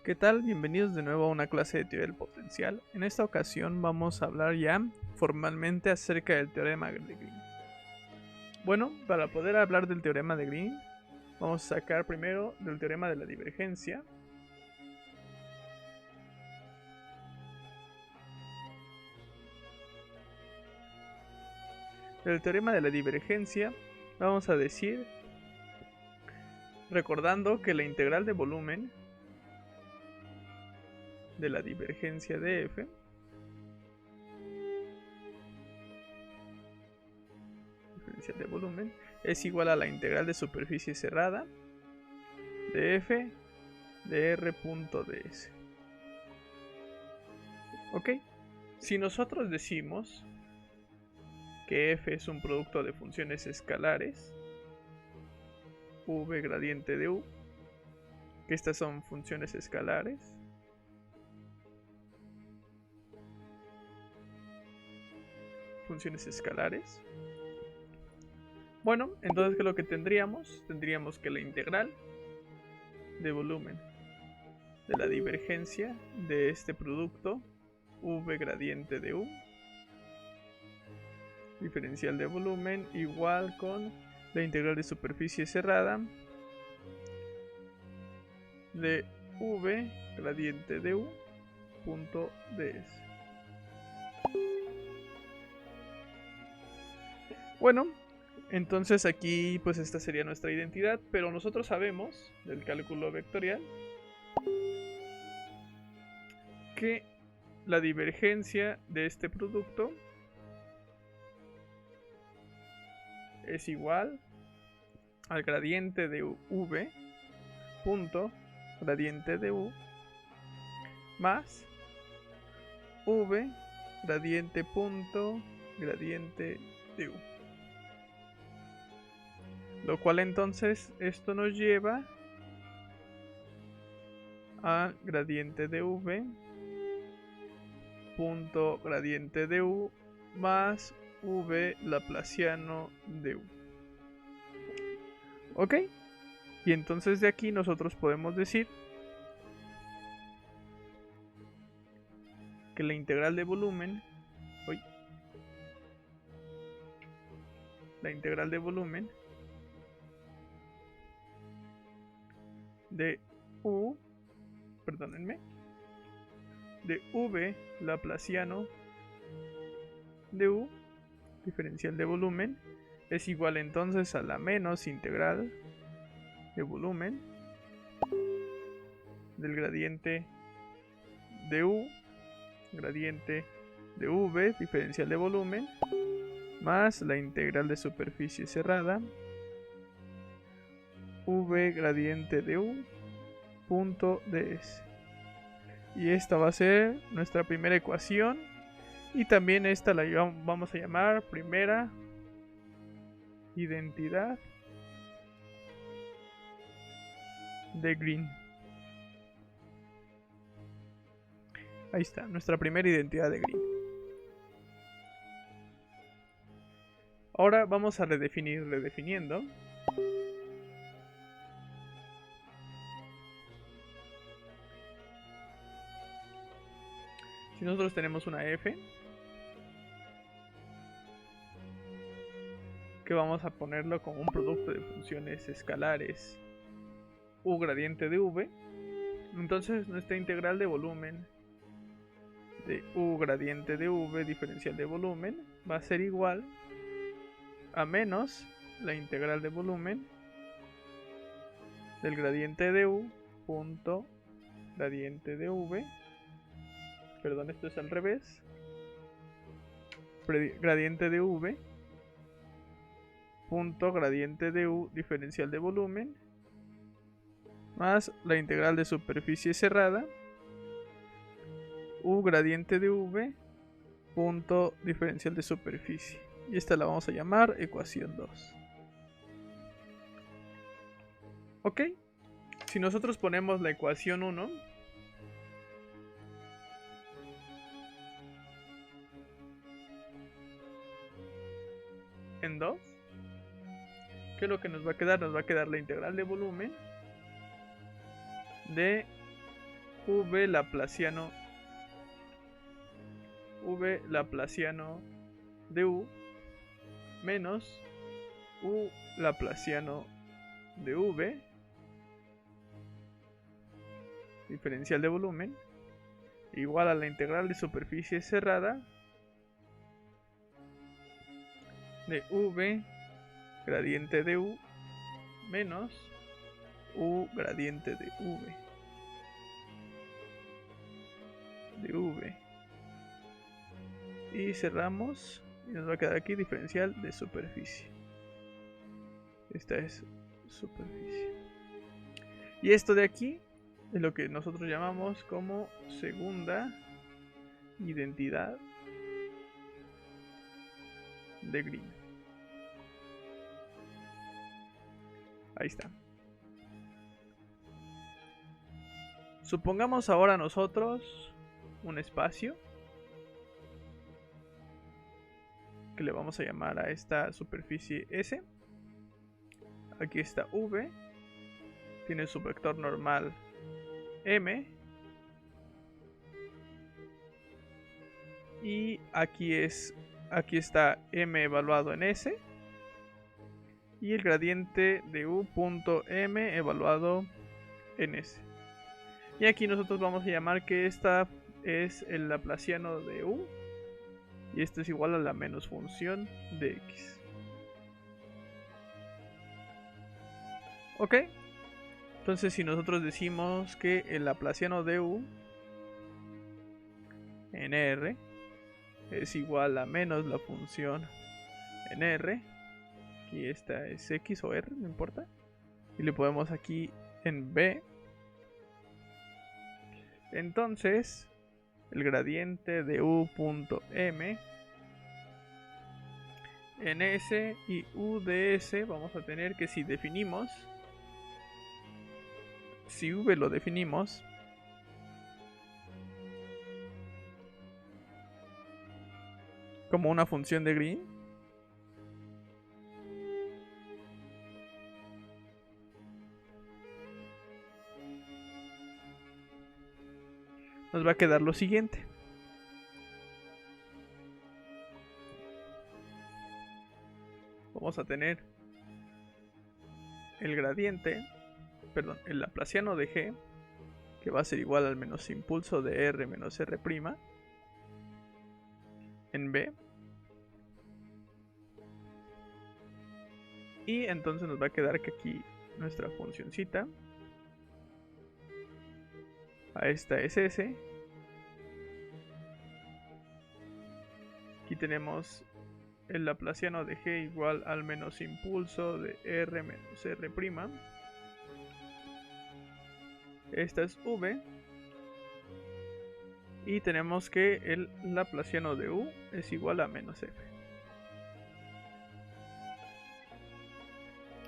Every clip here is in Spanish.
¿Qué tal? Bienvenidos de nuevo a una clase de teoría del potencial. En esta ocasión vamos a hablar ya formalmente acerca del teorema de Green. Bueno, para poder hablar del teorema de Green, vamos a sacar primero del teorema de la divergencia. Del teorema de la divergencia vamos a decir, recordando que la integral de volumen de la divergencia de f de volumen es igual a la integral de superficie cerrada de f de r.ds. Ok, si nosotros decimos que f es un producto de funciones escalares, v gradiente de u, que estas son funciones escalares, bueno, entonces ¿qué es lo que tendríamos? Tendríamos que la integral de volumen de la divergencia de este producto v gradiente de u diferencial de volumen igual con la integral de superficie cerrada de v gradiente de u punto ds. Bueno, entonces aquí pues esta sería nuestra identidad, pero nosotros sabemos del cálculo vectorial que la divergencia de este producto es igual al gradiente de v punto gradiente de u más v gradiente punto gradiente de u, lo cual entonces esto nos lleva a gradiente de v punto gradiente de u más v laplaciano de u. Ok, y entonces de aquí nosotros podemos decir que la integral de volumen de u, de v laplaciano de u diferencial de volumen es igual entonces a la menos integral de volumen del gradiente de u gradiente de v diferencial de volumen más la integral de superficie cerrada v gradiente de u punto ds. Y esta va a ser nuestra primera ecuación, y también esta la vamos a llamar primera identidad de Green. Ahí está, nuestra primera identidad de Green. Ahora vamos a redefiniendo. Si nosotros tenemos una f que vamos a ponerlo como un producto de funciones escalares u gradiente de v, entonces nuestra integral de volumen de u gradiente de v diferencial de volumen va a ser igual a menos la integral de volumen del gradiente de u punto gradiente de v, perdón, esto es al revés, gradiente de v punto gradiente de u diferencial de volumen más la integral de superficie cerrada u gradiente de v punto diferencial de superficie, y esta la vamos a llamar ecuación 2. Ok, si nosotros ponemos la ecuación 1 en 2, ¿qué es lo que nos va a quedar? Nos va a quedar la integral de volumen de V laplaciano de U menos U laplaciano de V, diferencial de volumen, igual a la integral de superficie cerrada de V gradiente de U menos U gradiente de V. Y cerramos y nos va a quedar aquí diferencial de superficie. Esta es superficie. Y esto de aquí es lo que nosotros llamamos como segunda identidad de Green. Ahí está. Supongamos ahora nosotros un espacio que le vamos a llamar a esta superficie S. Aquí está V, tiene su vector normal M, y aquí está M evaluado en S, y el gradiente de U punto M evaluado en S. Y aquí nosotros vamos a llamar que esta es el laplaciano de U, y esto es igual a la menos función de X. Ok, entonces si nosotros decimos que el laplaciano de U en R es igual a menos la función en R, aquí esta es X o R, no importa, y le ponemos aquí en B, entonces el gradiente de U punto M en S y U de S vamos a tener que si V lo definimos como una función de Green, nos va a quedar lo siguiente. Vamos a tener el laplaciano de G, que va a ser igual al menos impulso de R menos R' en B. Y entonces nos va a quedar que aquí nuestra funcioncita, a esta es S. Aquí tenemos el laplaciano de G igual al menos impulso de R menos R'. Esta es V. Y tenemos que el laplaciano de U es igual a menos F.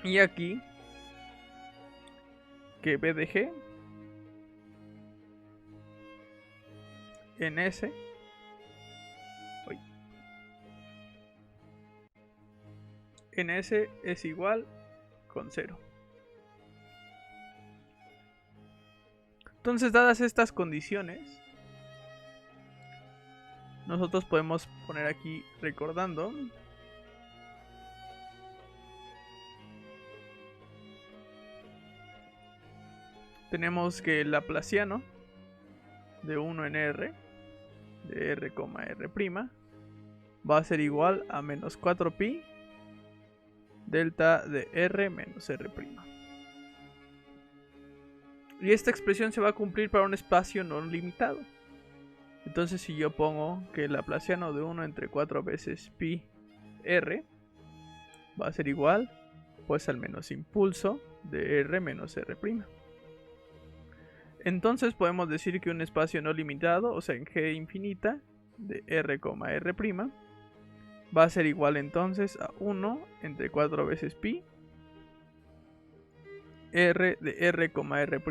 Y aquí que B de G en S es igual con 0. Entonces, dadas estas condiciones, nosotros podemos poner aquí recordando tenemos que el laplaciano de 1 en R de R, R' va a ser igual a menos 4pi delta de R menos R'. Y esta expresión se va a cumplir para un espacio no limitado. Entonces si yo pongo que el laplaciano de 1 entre 4 veces pi R va a ser igual pues al menos impulso de R menos R'. Entonces podemos decir que un espacio no limitado, o sea en G infinita de R, R' va a ser igual entonces a 1 entre 4 veces pi R de R, R'.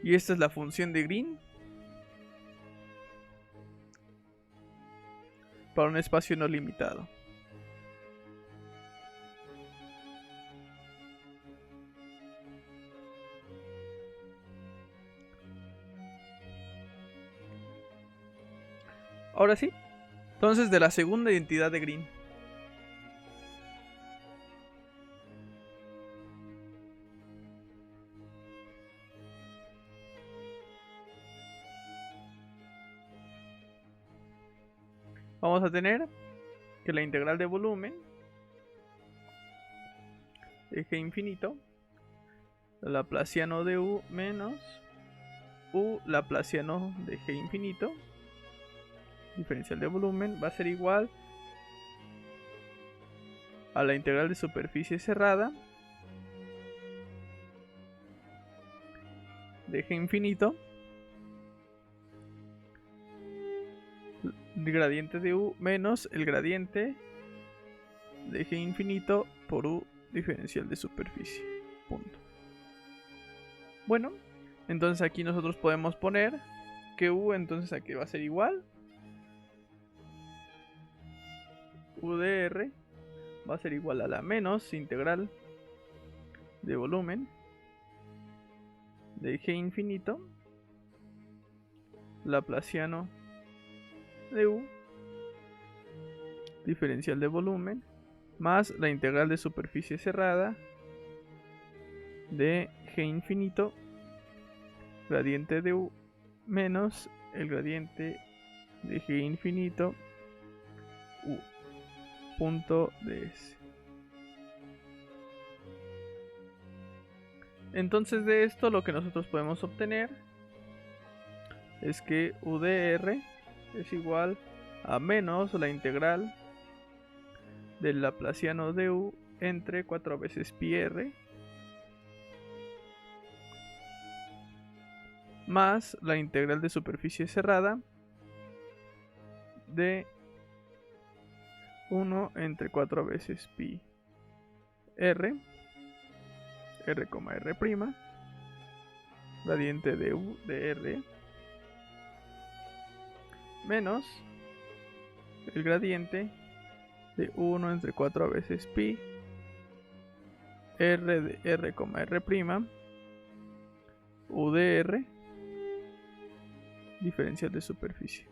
Y esta es la función de Green para un espacio no limitado. Ahora sí. Entonces, de la segunda identidad de Green. Vamos a tener que la integral de volumen de G infinito, laplaciano de U menos U laplaciano de G infinito, diferencial de volumen, va a ser igual a la integral de superficie cerrada de G infinito, el gradiente de U menos el gradiente de G infinito por U diferencial de superficie. Punto. Bueno, entonces aquí nosotros podemos poner que U entonces aquí va a ser igual. U de R va a ser igual a la menos integral de volumen de G infinito laplaciano de U diferencial de volumen más la integral de superficie cerrada de G infinito gradiente de U menos el gradiente de G infinito U punto ds. Entonces de esto lo que nosotros podemos obtener es que U de R es igual a menos la integral del laplaciano de U entre 4 veces pi r más la integral de superficie cerrada de 1 entre 4 veces pi r, r, r', gradiente de U de R, menos el gradiente de 1 entre 4 veces pi r de r, r', U de R, diferencial de superficie.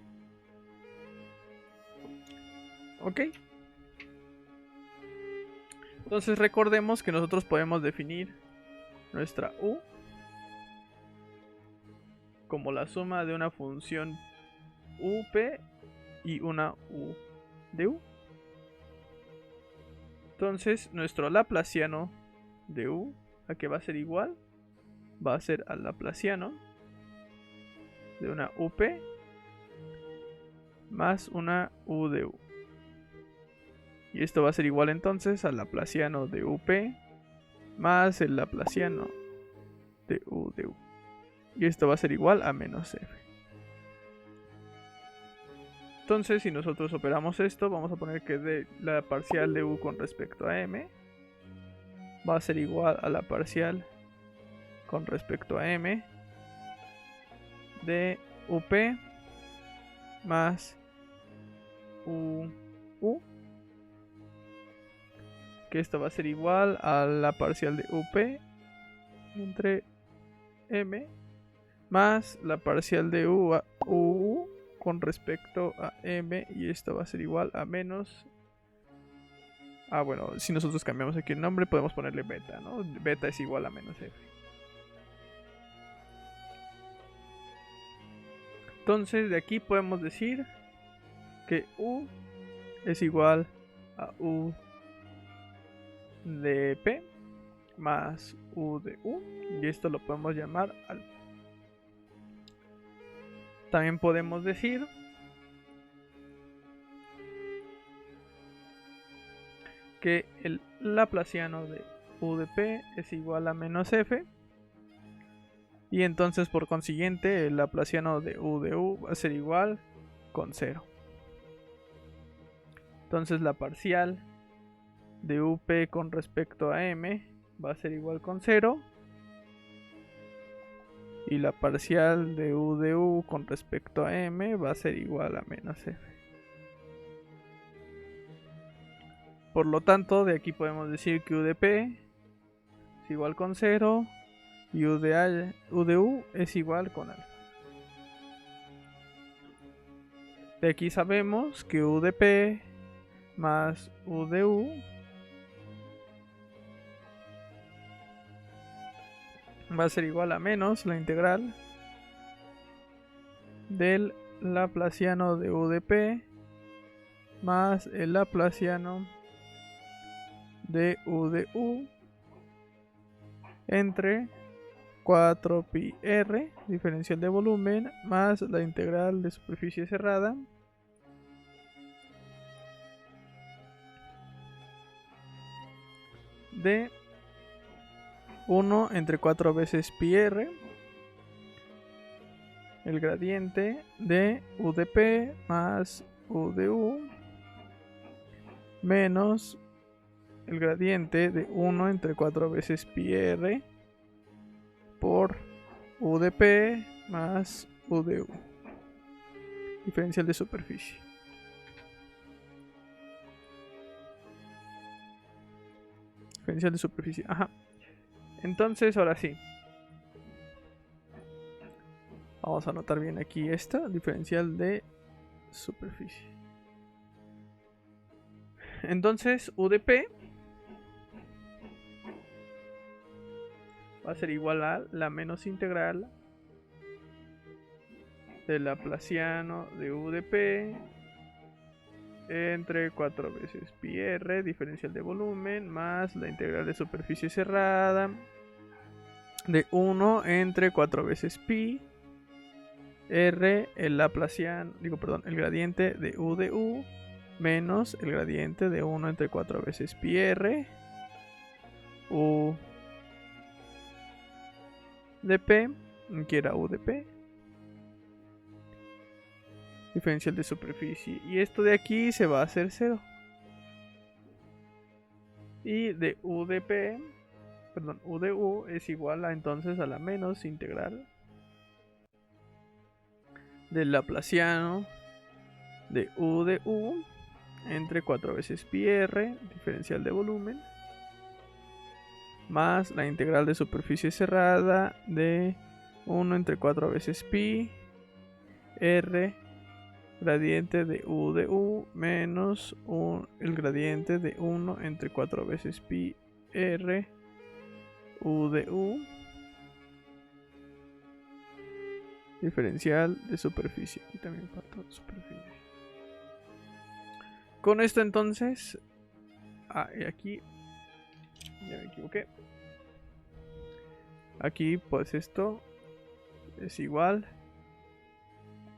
Ok. Entonces recordemos que nosotros podemos definir nuestra U como la suma de una función UP y una U de U. Entonces nuestro laplaciano de U, ¿a qué va a ser igual? Va a ser al laplaciano de una UP más una U de U. Y esto va a ser igual entonces al laplaciano de UP más el laplaciano de U de U. Y esto va a ser igual a menos F. Entonces si nosotros operamos esto, vamos a poner que de la parcial de U con respecto a M va a ser igual a la parcial con respecto a M de UP más U, que esto va a ser igual a la parcial de UP entre M más la parcial de U con respecto a M, y esto va a ser igual a menos... bueno, si nosotros cambiamos aquí el nombre podemos ponerle beta, ¿no? Beta es igual a menos F. Entonces de aquí podemos decir que U es igual a U de P más U de U, y esto lo podemos llamar alfa. También podemos decir que el laplaciano de U de P es igual a menos F, y entonces por consiguiente el laplaciano de U va a ser igual con 0. Entonces la parcial de UP con respecto a M va a ser igual con 0, y la parcial de U con respecto a M va a ser igual a menos F. Por lo tanto, de aquí podemos decir que U de P es igual con 0 y U de U es igual con alfa. De aquí sabemos que u de p más u de u va a ser igual a menos la integral del laplaciano de u de p más el laplaciano de u de u entre 4pi r, diferencial de volumen, más la integral de superficie cerrada de 1 entre 4 veces pi r, el gradiente de u de p más u de u menos el gradiente de 1 entre 4 veces pi r por u de p más u de u, diferencial de superficie. Diferencial de superficie, ajá. Entonces, ahora sí. Vamos a anotar bien aquí esta, diferencial de superficie. Entonces, u de p va a ser igual a la menos integral del laplaciano de u de p entre 4 veces pi r, diferencial de volumen, más la integral de superficie cerrada de 1 entre 4 veces pi r, el laplaciano, el gradiente de u menos el gradiente de 1 entre 4 veces pi r u de p, que era u de p, diferencial de superficie, y esto de aquí se va a hacer 0, y de u de p, perdón, u de u es igual a entonces a la menos integral del laplaciano de u entre 4 veces pi r, diferencial de volumen, más la integral de superficie cerrada de 1 entre 4 veces pi r, gradiente de u menos el gradiente de 1 entre 4 veces pi r u de u, diferencial de superficie. Aquí también falta superficie. Con esto entonces, aquí ya me equivoqué. Aquí pues esto es igual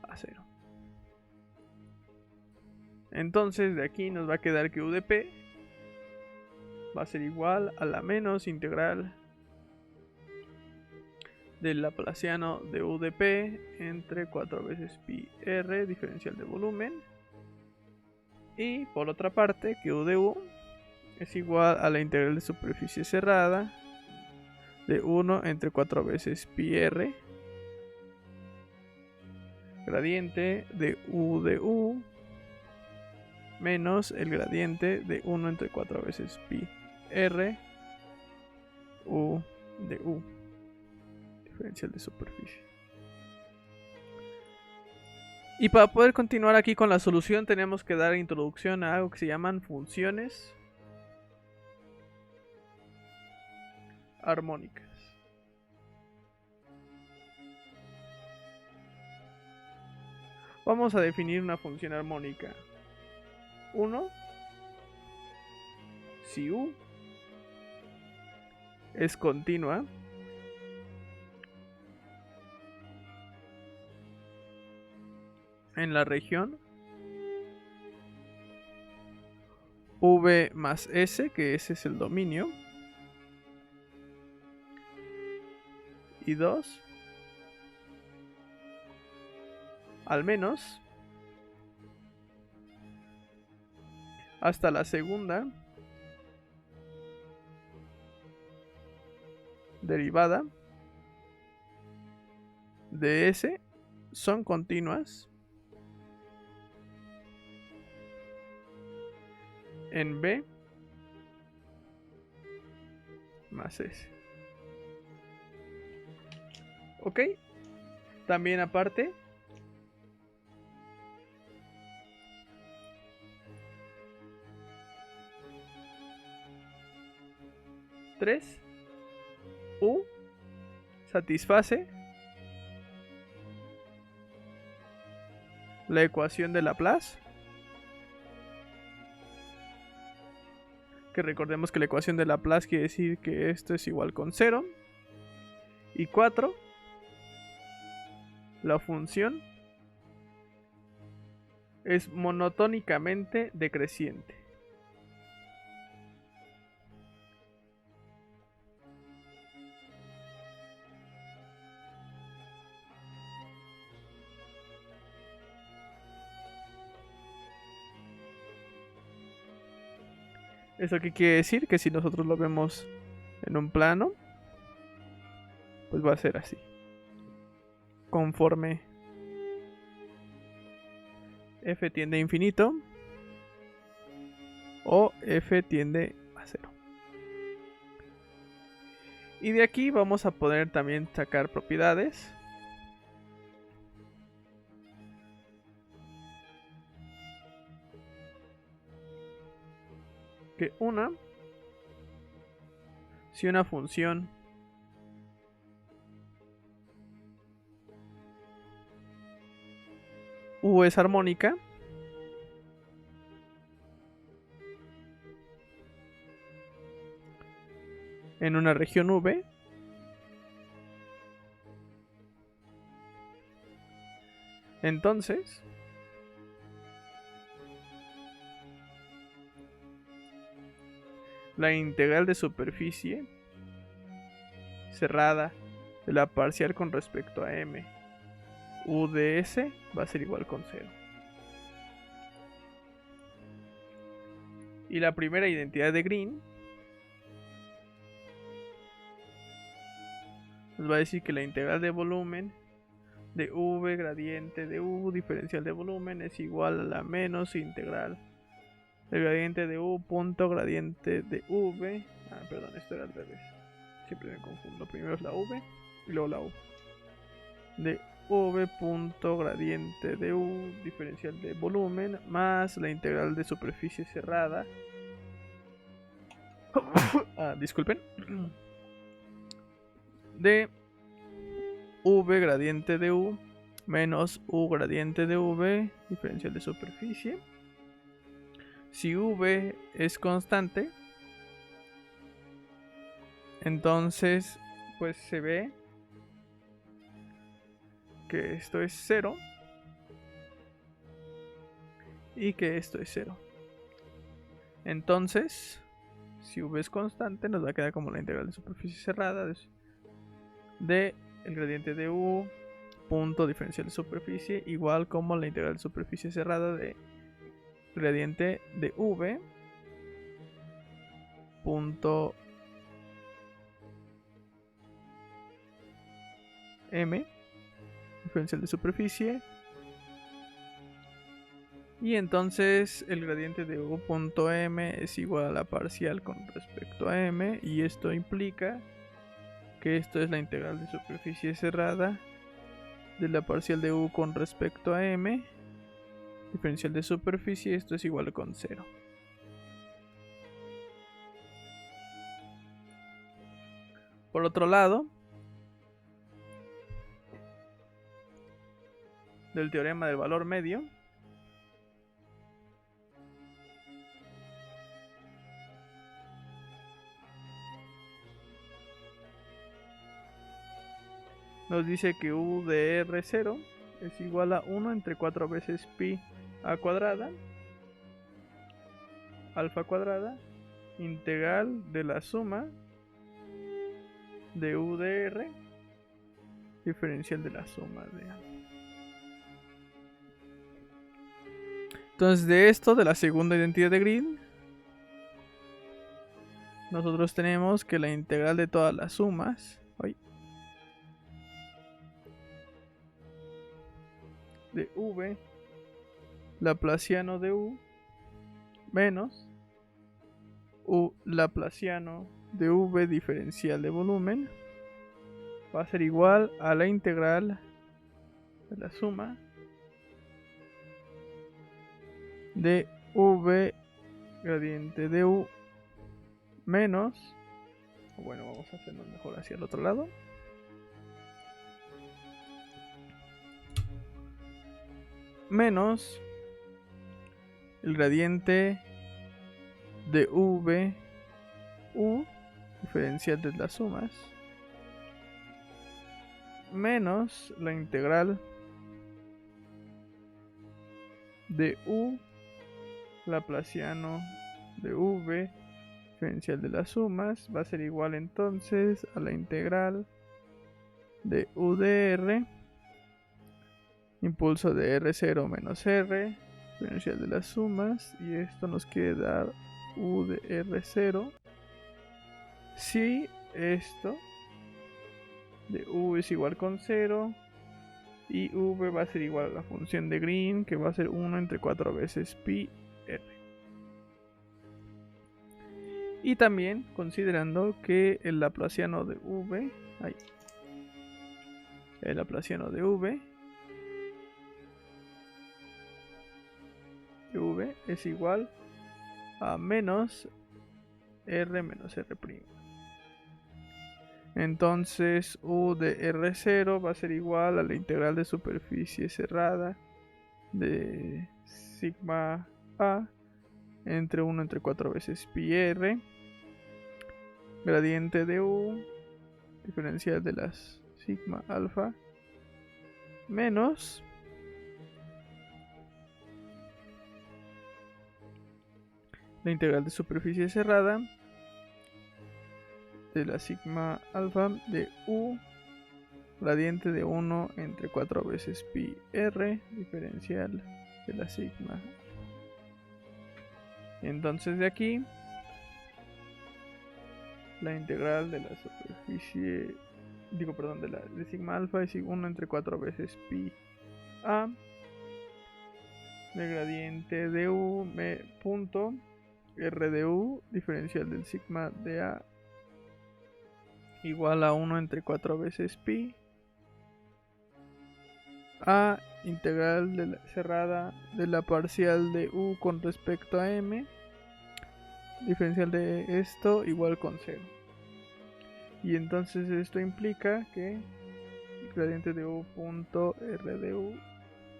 a 0. Entonces de aquí nos va a quedar que u de p va a ser igual a la menos integral del laplaciano de u de p entre 4 veces pi r, diferencial de volumen, y por otra parte que u de u es igual a la integral de superficie cerrada de 1 entre 4 veces pi r, gradiente de u menos el gradiente de 1 entre 4 veces pi r u de u, diferencial de superficie. Y para poder continuar aquí con la solución tenemos que dar introducción a algo que se llaman funciones armónicas. Vamos a definir una función armónica. 1. Si u es continua en la región v más s, que ese es el dominio, y 2, al menos hasta la segunda derivada de S son continuas en B más S. Ok, también aparte 3 u satisface la ecuación de Laplace, que recordemos que la ecuación de Laplace quiere decir que esto es igual con 0, y 4 la función es monotónicamente decreciente. ¿Eso qué quiere decir? Que si nosotros lo vemos en un plano, pues va a ser así. Conforme f tiende a infinito o f tiende a 0. Y de aquí vamos a poder también sacar propiedades. Que si una función u es armónica, en una región V, entonces la integral de superficie cerrada de la parcial con respecto a m u de s va a ser igual con 0. Y la primera identidad de Green nos va a decir que la integral de volumen de v gradiente de u diferencial de volumen es igual a la menos integral del gradiente de u punto gradiente de v. Perdón, esto era al revés. Siempre me confundo. Primero es la v y luego la u. De v punto gradiente de u diferencial de volumen más la integral de superficie cerrada. Disculpen. De v gradiente de u menos u gradiente de v diferencial de superficie. Si v es constante, entonces pues se ve que esto es 0 y que esto es 0. Entonces, si v es constante, nos va a quedar como la integral de superficie cerrada de el gradiente de u punto diferencial de superficie igual como la integral de superficie cerrada de gradiente de v punto m diferencial de superficie, y entonces el gradiente de u punto m es igual a la parcial con respecto a m, y esto implica que esto es la integral de superficie cerrada de la parcial de u con respecto a m diferencial de superficie, esto es igual con 0. Por otro lado, del teorema del valor medio, nos dice que u de R0 es igual a 1 entre 4 veces pi a cuadrada, alfa cuadrada, integral de la suma de u de R, diferencial de la suma de A. Entonces de esto, de la segunda identidad de Green, nosotros tenemos que la integral de todas las sumas de v laplaciano de u menos u laplaciano de v diferencial de volumen va a ser igual a la integral de la suma de v gradiente de u menos Bueno, vamos a hacerlo mejor hacia el otro lado. Menos el gradiente de v u, diferencial de las sumas, menos la integral de u laplaciano de v, diferencial de las sumas, va a ser igual entonces a la integral de u de r, impulso de r0 menos r, diferencial de las sumas, y esto nos quiere dar u de r0 si esto de u es igual con 0 y v va a ser igual a la función de Green, que va a ser 1 entre 4 veces pi r. Y también considerando que el laplaciano de v, el laplaciano de v es igual a menos r menos r'. Entonces u de r0 va a ser igual a la integral de superficie cerrada de sigma a entre 1 entre 4 veces pi r, gradiente de u, diferencial de las sigma alfa, menos la integral de superficie cerrada de la sigma alfa de u, gradiente de 1 entre 4 veces pi r, diferencial de la sigma. Entonces de aquí la integral de la superficie, de sigma alfa es 1 entre 4 veces pi a, de gradiente de u punto r de u, diferencial del sigma de a, igual a 1 entre 4 veces pi a integral de la cerrada de la parcial de u con respecto a m, diferencial de esto igual con 0. Y entonces esto implica que el gradiente de u punto r de u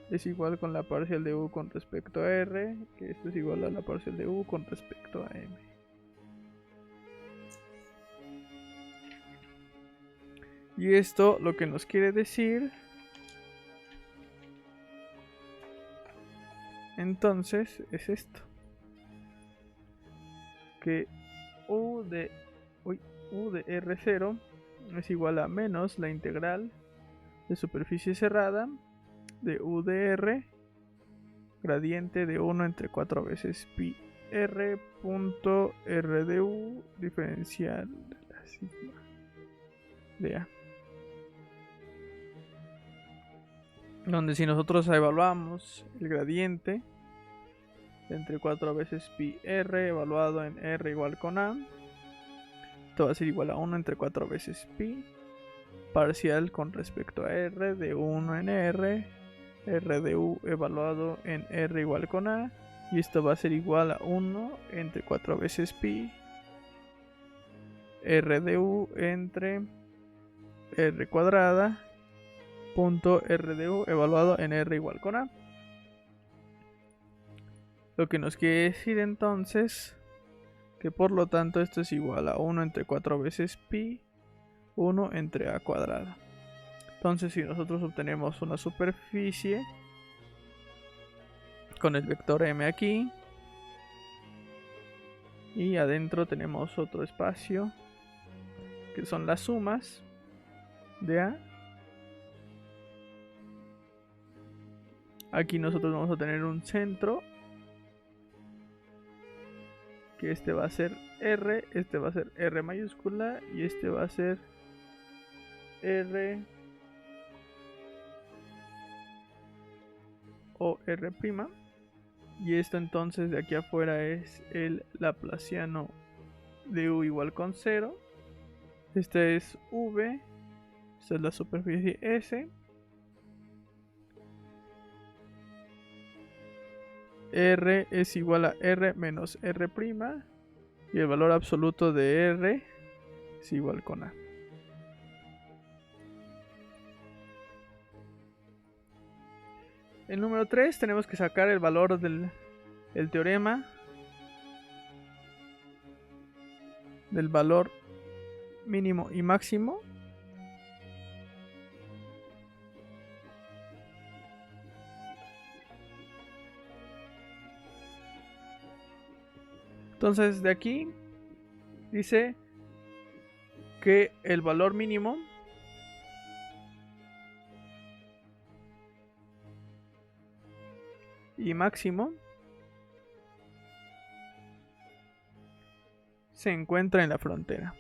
es igual con la parcial de u con respecto a r, que esto es igual a la parcial de u con respecto a m. Y esto lo que nos quiere decir entonces es esto, que u de r0 es igual a menos la integral de superficie cerrada de u de r, gradiente de 1 entre 4 veces pi r punto r de u, diferencial de la sigma de a. Donde si nosotros evaluamos el gradiente entre 4 veces pi r evaluado en r igual con a, esto va a ser igual a 1 entre 4 veces pi parcial con respecto a r de 1 en r de u evaluado en r igual con a, y esto va a ser igual a 1 entre 4 veces pi r de u entre r cuadrada punto r de u evaluado en r igual con a. Lo que nos quiere decir entonces que por lo tanto esto es igual a 1 entre 4 veces pi 1 entre a cuadrada. Entonces si nosotros obtenemos una superficie con el vector m aquí y adentro tenemos otro espacio que son las sumas de a, aquí nosotros vamos a tener un centro, que este va a ser R, este va a ser R mayúscula y este va a ser R o R', y esto entonces de aquí afuera es el laplaciano de u igual con 0. Este es V, esta es la superficie S, R es igual a R menos R', y el valor absoluto de R es igual con A. El número 3 tenemos que sacar el valor del teorema del valor mínimo y máximo entonces de aquí dice que el valor mínimo y máximo se encuentra en la frontera.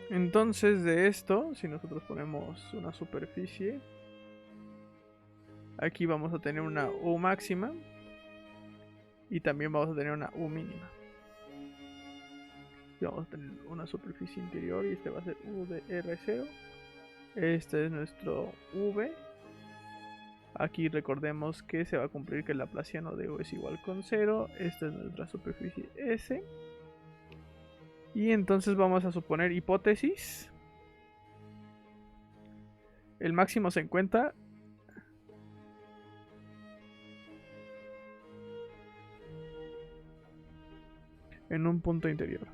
Entonces de esto, si nosotros ponemos una superficie, aquí vamos a tener una U máxima y también vamos a tener una U mínima. Y vamos a tener una superficie interior y este va a ser U de R0. Este es nuestro V. Aquí recordemos que se va a cumplir que el laplaciano de U es igual con 0. Esta es nuestra superficie S. Y entonces vamos a suponer hipótesis. El máximo se encuentra en un punto interior.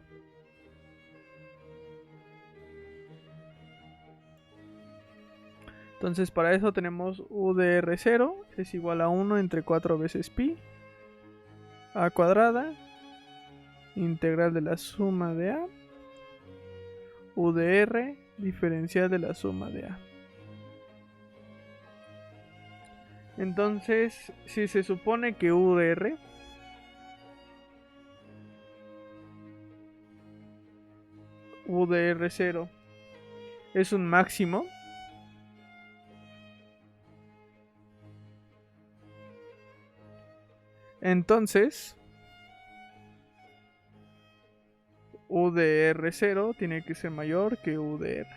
Entonces para eso tenemos U de R0 es igual a 1 entre 4 veces pi a cuadrada integral de la suma de A U de R diferencial de la suma de A. Entonces si se supone que U de R U de R0 es un máximo, entonces U de R0 tiene que ser mayor que U de R.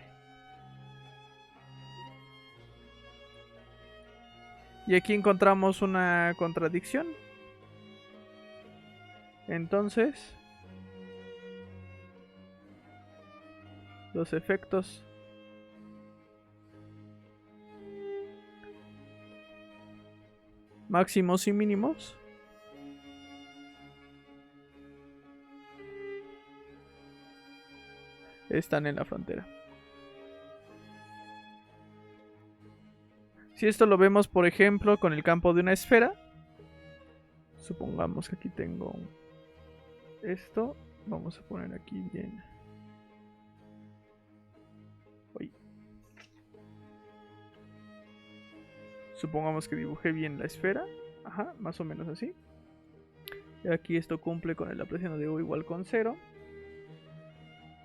Y aquí encontramos una contradicción. Entonces, los efectos máximos y mínimos están en la frontera. Si esto lo vemos, por ejemplo, con el campo de una esfera, supongamos que aquí tengo esto, vamos a poner aquí bien. Supongamos que dibujé bien la esfera, ajá, más o menos así. Y aquí esto cumple con el laplaciano de U igual con 0.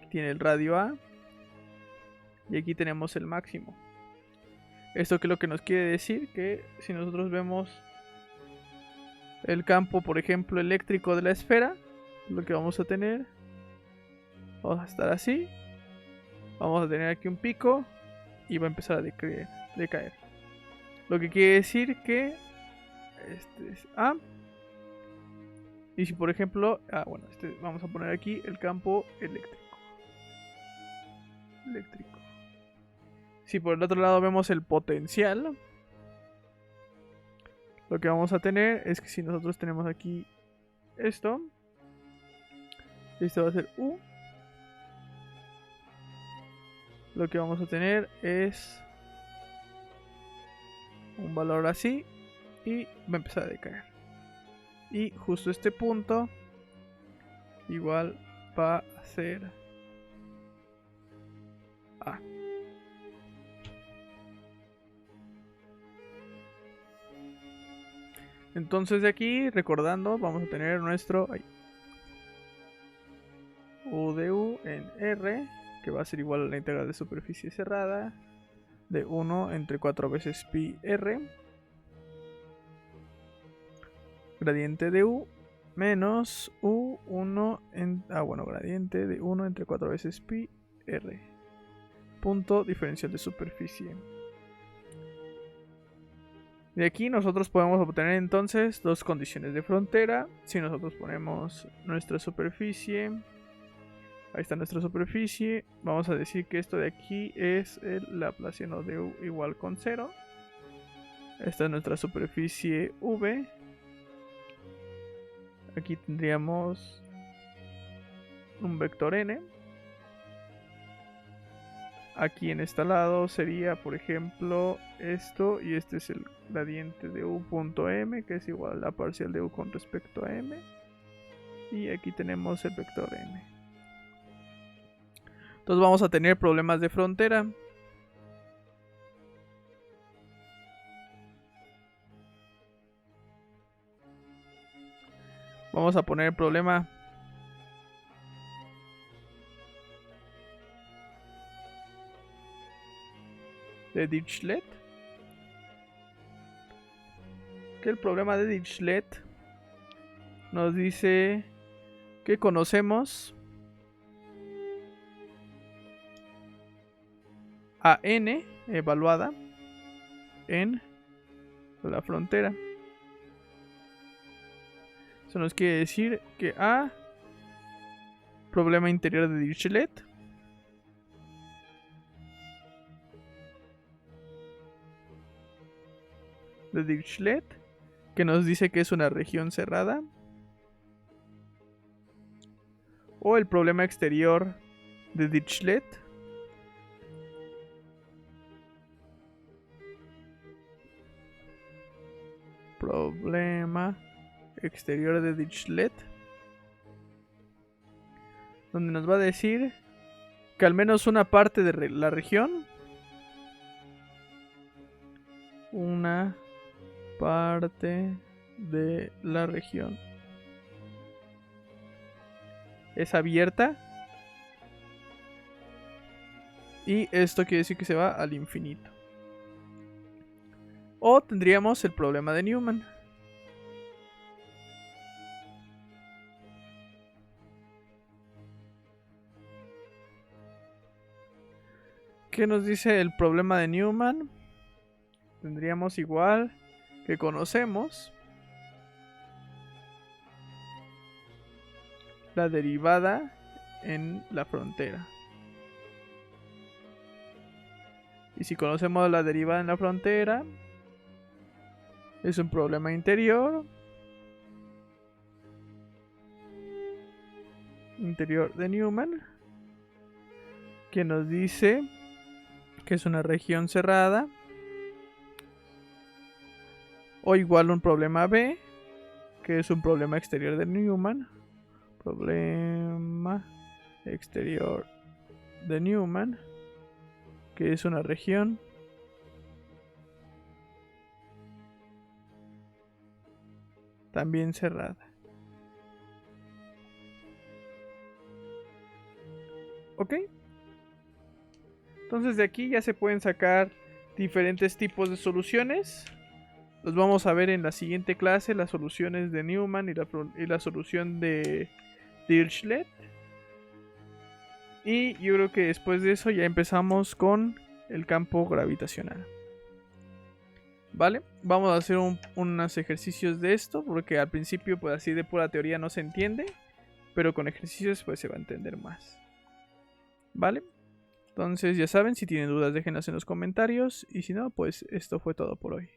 Tiene el radio A. Y aquí tenemos el máximo. Esto que es lo que nos quiere decir que si nosotros vemos el campo, por ejemplo, eléctrico de la esfera, lo que vamos a tener, vamos a estar así. Vamos a tener aquí un pico y va a empezar a decaer. Lo que quiere decir que este es A. Y si por ejemplo, vamos a poner aquí el campo eléctrico. Si por el otro lado vemos el potencial, lo que vamos a tener es que si nosotros tenemos aquí esto va a ser U. Lo que vamos a tener es un valor así y va a empezar a decaer. Y justo este punto igual va a ser A. Entonces de aquí, recordando, vamos a tener nuestro U de U en R, que va a ser igual a la integral de superficie cerrada de 1 entre 4 veces pi R, gradiente de U menos U1 gradiente de 1 entre 4 veces pi R. punto diferencial de superficie. De aquí nosotros podemos obtener entonces dos condiciones de frontera. Si nosotros ponemos nuestra superficie, ahí está nuestra superficie, vamos a decir que esto de aquí es el laplaciano de u igual con 0. Esta es nuestra superficie v. Aquí tendríamos un vector n. Aquí en este lado sería, por ejemplo, esto, y este es el gradiente de u.m, que es igual a la parcial de u con respecto a m. Y aquí tenemos el vector n. Entonces vamos a tener problemas de frontera. Vamos a poner el problema de Dirichlet. Que el problema de Dirichlet nos dice que conocemos a n evaluada en la frontera. Eso nos quiere decir que A, problema interior de Dirichlet, que nos dice que es una región cerrada, o el problema exterior de Dirichlet, problema exterior de Dirichlet, donde nos va a decir que al menos una parte de la región, es abierta, y esto quiere decir que se va al infinito. O tendríamos el problema de Newman. ¿Qué nos dice el problema de Newman? Tendríamos igual que conocemos la derivada en la frontera. Y si conocemos la derivada en la frontera, es un problema interior de Newman, que nos dice que es una región cerrada, o igual un problema B, que es un problema exterior de Newman, problema exterior de Newman, que es una región también cerrada. ¿Ok? Entonces de aquí ya se pueden sacar diferentes tipos de soluciones. Los vamos a ver en la siguiente clase, las soluciones de Newman y la solución de Dirichlet. Y yo creo que después de eso ya empezamos con el campo gravitacional. Vale, vamos a hacer unos ejercicios de esto, porque al principio pues así de pura teoría no se entiende, pero con ejercicios pues se va a entender más. Vale, entonces ya saben, si tienen dudas déjenlas en los comentarios, y si no pues esto fue todo por hoy.